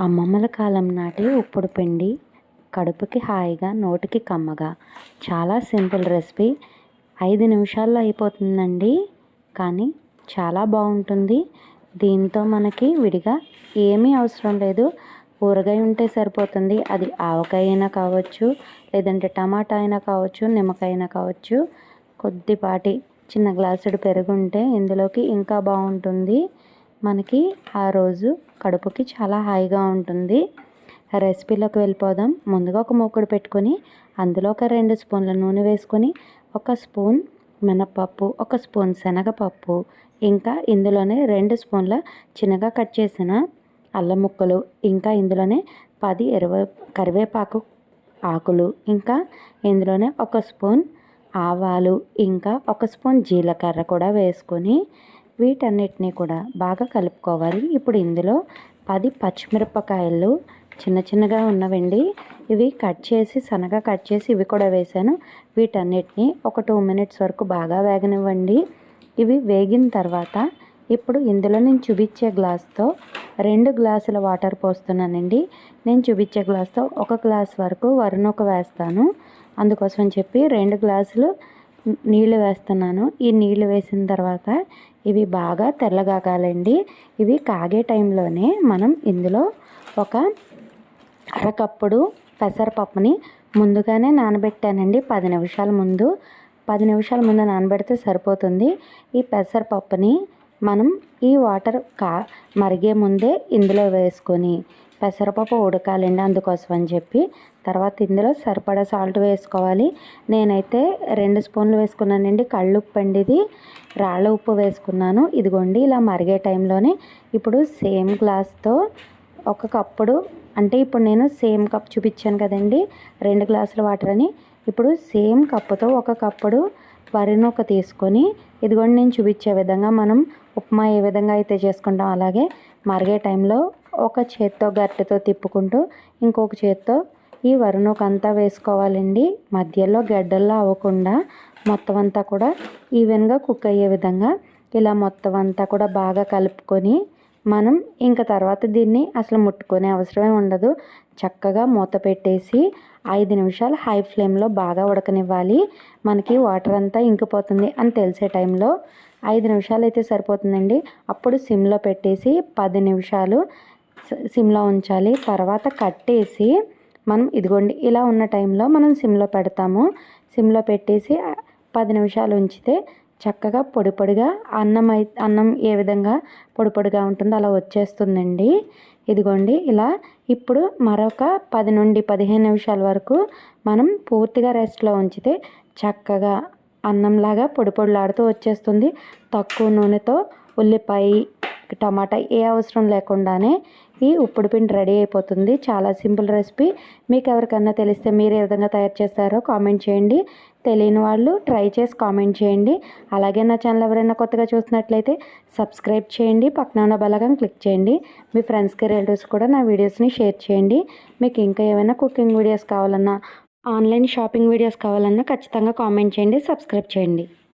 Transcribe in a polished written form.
అమ్మమ్మల కాలం నాటి ఉప్పుడు పిండి కడుపుకి హాయిగా నోటికి కమ్మగా చాలా సింపుల్ రెసిపీ 5 నిమిషాల్లో అయిపోతుందండి. కానీ చాలా బాగుంటుంది. దీంతో మనకి విడిగా ఏమీ అవసరం లేదు. ఊరగాయ ఉంటే సరిపోతుంది. అది ఆవకాయ అయినా కావచ్చు, లేదంటే టమాటా అయినా కావచ్చు, నిమ్మకాయ అయినా కావచ్చు. కొద్దిపాటి చిన్న గ్లాసుడు పెరుగు ఉంటే ఇందులోకి ఇంకా బాగుంటుంది. మనకి ఆ రోజు కడుపుకి చాలా హాయిగా ఉంటుంది. రెసిపీలోకి వెళ్ళిపోదాం. ముందుగా ఒక మూకుడు పెట్టుకొని అందులో ఒక 2 స్పూన్ల నూనె వేసుకొని, ఒక స్పూన్ మినపప్పు, ఒక స్పూన్ శనగపప్పు, ఇంకా ఇందులోనే 2 స్పూన్ల చిన్నగా కట్ చేసిన అల్లం ముక్కలు, ఇంకా ఇందులోనే 10-20 కరివేపాకు ఆకులు, ఇంకా ఇందులోనే ఒక స్పూన్ ఆవాలు, ఇంకా ఒక స్పూన్ జీలకర్ర కూడా వేసుకొని వీటన్నిటిని కూడా బాగా కలుపుకోవాలి. ఇప్పుడు ఇందులో 10 పచ్చిమిరపకాయలు చిన్న చిన్నగా ఉన్నవండి. ఇవి కట్ చేసి సన్నగా కట్ చేసి ఇవి కూడా వేసాను. వీటన్నిటిని ఒక 2 మినిట్స్ వరకు బాగా వేగనివ్వండి. ఇవి వేగిన తర్వాత ఇప్పుడు ఇందులో నేను చూపించే గ్లాస్తో 2 గ్లాసుల వాటర్ పోస్తున్నానండి. నేను చూపించే గ్లాస్తో 1 గ్లాస్ వరకు వరినూక వేస్తాను. అందుకోసం అని చెప్పి 2 గ్లాసులు నీళ్ళు వేస్తున్నాను. ఈ నీళ్ళు వేసిన తర్వాత ఇవి బాగా తెల్లగాకాలండి. ఇవి కాగే టైంలోనే మనం ఇందులో ఒక అరకప్పుడు పెసరపప్పుని ముందుగానే నానబెట్టానండి. 10 నిమిషాల ముందు 10 నిమిషాల ముందు నానబెడితే సరిపోతుంది. ఈ పెసరపప్పుని మనం ఈ వాటర్ మరిగే ముందే ఇందులో వేసుకొని పెసరపప్పు ఉడకాలండి. అందుకోసం అని చెప్పి తర్వాత ఇందులో సరిపడా సాల్ట్ వేసుకోవాలి. నేనైతే 2 స్పూన్లు వేసుకున్నానండి. కళ్ళుప్పు అండి, ఇది రాళ్ళ ఉప్పు వేసుకున్నాను. ఇదిగోండి ఇలా మరిగే టైంలోనే ఇప్పుడు సేమ్ గ్లాస్తో ఒక కప్పుడు, అంటే ఇప్పుడు నేను సేమ్ కప్ చూపించాను కదండి 2 గ్లాసుల వాటర్ అని, ఇప్పుడు సేమ్ కప్పుతో 1 కప్పుడు వరినూక తీసుకొని ఇదిగోండి నేను చూపించే విధంగా మనం ఉప్మా ఏ విధంగా అయితే చేసుకుంటాం అలాగే మరిగే టైంలో ఒక చేత్తో గరిటెతో తిప్పుకుంటూ ఇంకొక చేత్తో ఈ వరినూక అంతా వేసుకోవాలండి. మధ్యలో గడ్డల్లో అవ్వకుండా మొత్తం అంతా కూడా ఈవెన్గా కుక్ అయ్యే విధంగా ఇలా మొత్తం అంతా కూడా బాగా కలుపుకొని మనం ఇంకా తర్వాత దీన్ని అసలు ముట్టుకునే అవసరమే ఉండదు. చక్కగా మూత పెట్టేసి 5 నిమిషాలు హై ఫ్లేమ్లో బాగా ఉడకనివ్వాలి. మనకి వాటర్ అంతా ఇంకిపోతుంది అని తెలిసే టైంలో 5 నిమిషాలు అయితే సరిపోతుందండి. అప్పుడు సిమ్లో పెట్టేసి 10 నిమిషాలు సిమ్లో ఉంచాలి. తర్వాత కట్టేసి మనం ఇదిగోండి ఇలా ఉన్న టైంలో మనం సిమ్లో పెడతాము. సిమ్లో పెట్టేసి 10 నిమిషాలు ఉంచితే చక్కగా పొడి పొడిగా అన్నం ఏ విధంగా పొడి పొడిగా ఉంటుందో అలా వచ్చేస్తుందండి. ఇదిగోండి ఇలా. ఇప్పుడు మరొక 10 నుండి 15 నిమిషాల వరకు మనం పూర్తిగా రెస్ట్లో ఉంచితే చక్కగా అన్నంలాగా పొడి పొడిలాడుతూ వచ్చేస్తుంది. తక్కువ నూనెతో ఉల్లిపాయ టమాటా ఏ అవసరం లేకుండానే ఈ ఉప్పుడు పిండి రెడీ అయిపోతుంది. చాలా సింపుల్ రెసిపీ. మీకు ఎవరికన్నా తెలిస్తే మీరు ఏ విధంగా తయారు చేస్తారో కామెంట్ చేయండి. తెలియని వాళ్ళు ట్రై చేసి కామెంట్ చేయండి. అలాగే నా ఛానల్ ఎవరైనా కొత్తగా చూసినట్లయితే సబ్స్క్రైబ్ చేయండి. పక్కన ఉన్న బెల్ ఐకాన్ క్లిక్ చేయండి. మీ ఫ్రెండ్స్కి రిలేటివ్స్ కూడా నా వీడియోస్ని షేర్ చేయండి. మీకు ఇంకా ఏమైనా కుకింగ్ వీడియోస్ కావాలన్నా, ఆన్లైన్ షాపింగ్ వీడియోస్ కావాలన్నా ఖచ్చితంగా కామెంట్ చేయండి. సబ్స్క్రైబ్ చేయండి.